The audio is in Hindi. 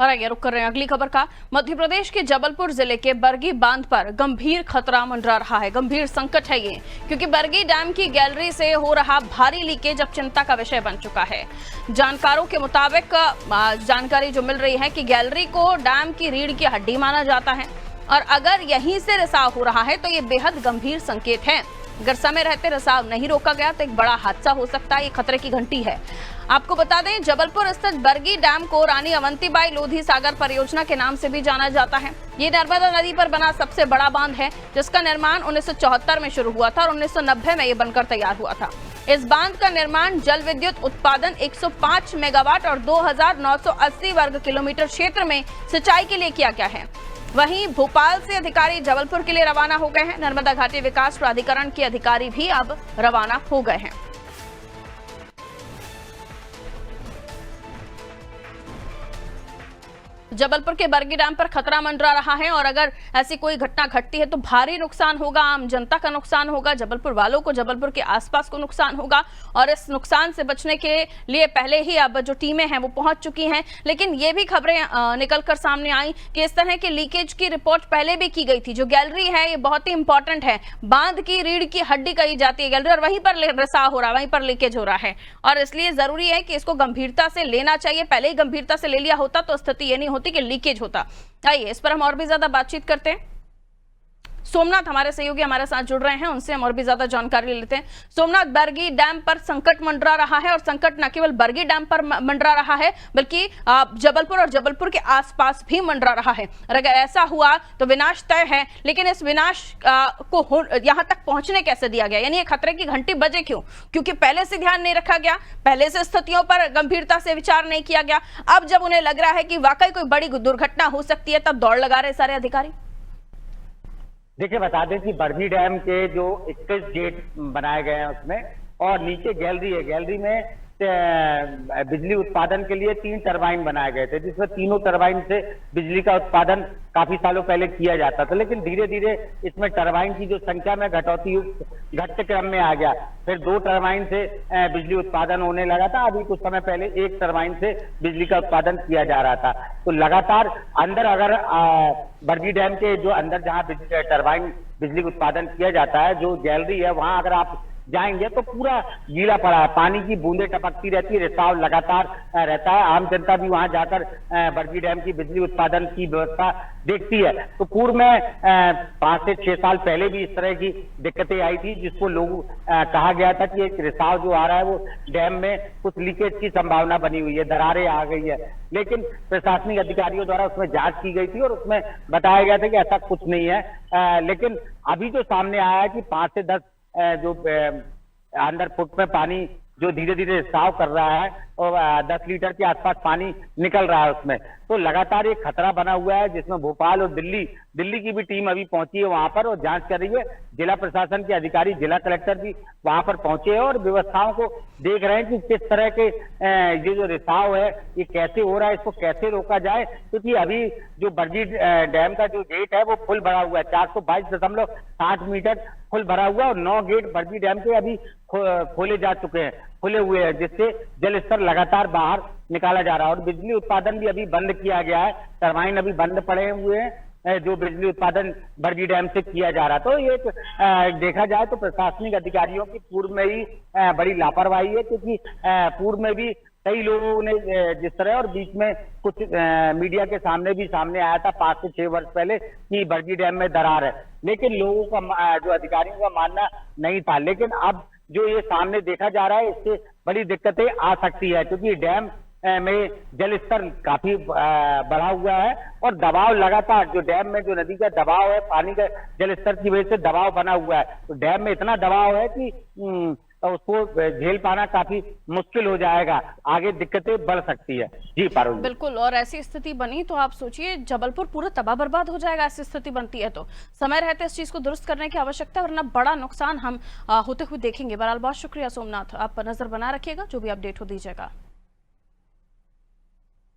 और आगे रुक कर रहे हैं अगली खबर का। मध्य प्रदेश के जबलपुर जिले के बरगी बांध पर गंभीर खतरा मंडरा रहा है। गंभीर संकट है ये, क्योंकि बरगी डैम की गैलरी से हो रहा भारी लीकेज अब चिंता का विषय बन चुका है। जानकारों के मुताबिक जानकारी जो मिल रही है कि गैलरी को डैम की रीढ़ की हड्डी माना जाता है और अगर यहीं से रिसाव हो रहा है तो ये बेहद गंभीर संकेत है। अगर समय रहते रिसाव नहीं रोका गया तो एक बड़ा हादसा हो सकता है। ये खतरे की घंटी है। आपको बता दें, जबलपुर स्थित बरगी डैम को रानी अवंतीबाई लोधी सागर परियोजना के नाम से भी जाना जाता है। ये नर्मदा नदी पर बना सबसे बड़ा बांध है, जिसका निर्माण 1974 में शुरू हुआ था और 1990 में ये बनकर तैयार हुआ था। इस बांध का निर्माण जल विद्युत उत्पादन 105 मेगावाट और 2980 वर्ग किलोमीटर क्षेत्र में सिंचाई के लिए किया गया है। वहीं भोपाल से अधिकारी जबलपुर के लिए रवाना हो गए हैं। नर्मदा घाटी विकास प्राधिकरण के अधिकारी भी अब रवाना हो गए हैं। जबलपुर के बरगी डैम पर खतरा मंडरा रहा है और अगर ऐसी कोई घटना घटती है तो भारी नुकसान होगा, आम जनता का नुकसान होगा, जबलपुर वालों को, जबलपुर के आसपास को नुकसान होगा। और इस नुकसान से बचने के लिए पहले ही अब जो टीमें हैं वो पहुंच चुकी हैं। लेकिन ये भी खबरें निकलकर सामने आई कि इस तरह के लीकेज की रिपोर्ट पहले भी की गई थी। जो गैलरी है ये बहुत ही इंपॉर्टेंट है, बांध की रीढ़ की हड्डी कही जाती है गैलरी, और वहीं पर रिसाव हो रहा है, वहीं पर लीकेज हो रहा है। और इसलिए जरूरी है कि इसको गंभीरता से लेना चाहिए। पहले ही गंभीरता से ले लिया होता तो स्थिति ये नहीं होती कि लीकेज होता। आइए इस पर हम और भी ज्यादा बातचीत करते हैं। सोमनाथ हमारे सहयोगी हमारे साथ जुड़ रहे हैं, उनसे हम और भी ज्यादा जानकारी लेते हैं। सोमनाथ, बरगी डैम पर संकट मंडरा रहा है और संकट न केवल बरगी डैम पर मंडरा रहा है बल्कि जबलपुर और जबलपुर के आसपास भी मंडरा रहा है। और अगर ऐसा हुआ तो विनाश तय है, लेकिन इस विनाश को यहां तक पहुंचने कैसे दिया गया? यानी ये खतरे की घंटी बजे क्यों? क्योंकि पहले से ध्यान नहीं रखा गया, पहले से स्थितियों पर गंभीरता से विचार नहीं किया गया। अब जब उन्हें लग रहा है कि वाकई कोई बड़ी दुर्घटना हो सकती है, तब दौड़ लगा रहे सारे अधिकारी। देखिए, बता दें कि बरगी डैम के जो 21 गेट बनाए गए हैं उसमें, और नीचे गैलरी है, गैलरी में बिजली उत्पादन के लिए 3 टरबाइन बनाए गए थे, जिसमें तीनों टरबाइन से बिजली का उत्पादन काफी सालों पहले किया जाता था। लेकिन धीरे धीरे इसमें टरबाइन की जो संख्या में कटौती घटते क्रम में आ गया। फिर 2 टरबाइन से बिजली उत्पादन होने लगा था। अभी कुछ समय पहले 1 टरबाइन से बिजली का उत्पादन किया जा रहा था। तो लगातार अंदर अगर बरगी डैम के जो अंदर जहाँ टरबाइन बिजली उत्पादन किया जाता है, जो गैलरी है, वहां अगर आप जाएंगे तो पूरा गीला पड़ा है, पानी की बूंदें टपकती रहती है, रिसाव लगातार रहता है। आम जनता भी वहां जाकर बरगी डैम की बिजली उत्पादन की व्यवस्था देखती है। तो पूर्व में 5 से 6 साल पहले भी इस तरह की दिक्कतें आई थी, जिसको लोग कहा गया था कि एक रिसाव जो आ रहा है वो डैम में कुछ लीकेज की संभावना बनी हुई है, दरारें आ गई है। लेकिन प्रशासनिक अधिकारियों द्वारा उसमें जांच की गई थी और उसमें बताया गया था कि ऐसा कुछ नहीं है। लेकिन अभी जो सामने आया है कि 5 से 10 जो अंदर फुट में पानी जो धीरे धीरे रिसाव कर रहा है और 10 लीटर के आसपास पानी निकल रहा है उसमें, तो लगातार एक खतरा बना हुआ है, जिसमें भोपाल और दिल्ली की भी टीम अभी पहुंची है वहां पर और जांच कर रही है। जिला प्रशासन के अधिकारी, जिला कलेक्टर भी वहां पर पहुंचे हैं और व्यवस्थाओं को देख रहे हैं कि किस तरह के ये जो रिसाव है ये कैसे हो रहा है, इसको कैसे रोका जाए। क्योंकि अभी जो बरगी डैम का जो गेट है वो फुल भरा हुआ है, 422.60 मीटर फुल भरा हुआ है और 9 गेट बरगी डैम के अभी खोले जा चुके हैं, खुले हुए हैं, जिससे जल स्तर लगातार बाहर निकाला जा रहा है। और बिजली उत्पादन भी अभी बंद किया गया है, टरबाइन अभी बंद पड़े हुए हैं जो बिजली उत्पादन बरगी डैम से किया जा रहा। तो ये देखा जाए तो प्रशासनिक अधिकारियों की पूर्व में ही बड़ी लापरवाही है, क्योंकि पूर्व में भी कई लोगों ने जिस तरह, और बीच में कुछ मीडिया के सामने आया था 5 से 6 वर्ष पहले कि बरगी डैम में दरार है, लेकिन लोगों का, जो अधिकारियों का मानना नहीं था। लेकिन अब जो ये सामने देखा जा रहा है, इससे बड़ी दिक्कतें आ सकती है, क्योंकि डैम में जल स्तर काफी बढ़ा हुआ है और दबाव लगातार, जो डैम में जो नदी का दबाव है, पानी का जल स्तर की वजह से दबाव बना हुआ है। तो डैम में इतना दबाव है कि उसको झेल पाना काफी मुश्किल हो जाएगा, आगे दिक्कतें बढ़ सकती है। जी पारुल, बिल्कुल। और ऐसी स्थिति बनी तो आप सोचिए जबलपुर पूरा तबाह बर्बाद हो जाएगा। ऐसी स्थिति बनती है तो समय रहते इस चीज को दुरुस्त करने की आवश्यकता है, वरना बड़ा नुकसान हम होते हुए देखेंगे। बहरहाल बहुत शुक्रिया सोमनाथ, आप नजर बना रखिएगा, जो भी अपडेट हो दीजिएगा।